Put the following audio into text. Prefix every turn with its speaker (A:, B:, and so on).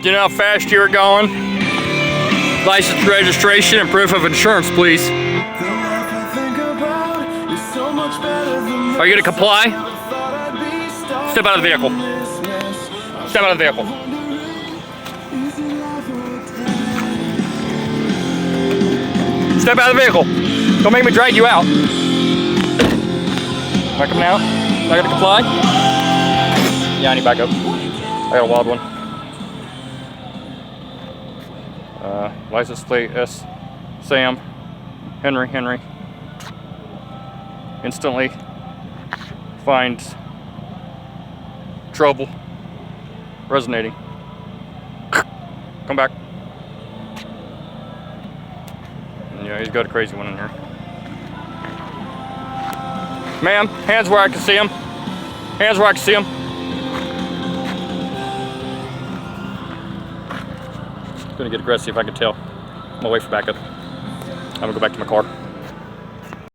A: Do you know how fast you were going? License, registration, and proof of insurance, please. Are you gonna comply? Step out of the vehicle. Step out of the vehicle. Step out of the vehicle. Don't make me drag you out. Am I coming out? Am I gonna comply? Yeah, I need backup. I got a wild one. License plate S. Sam. Henry. Instantly finds trouble resonating. Come back. Yeah, he's got a crazy one in here. Ma'am, hands where I can see him. Hands where I can see him. Gonna get aggressive, I can tell. I'm gonna wait for backup. I'm gonna go back to my car.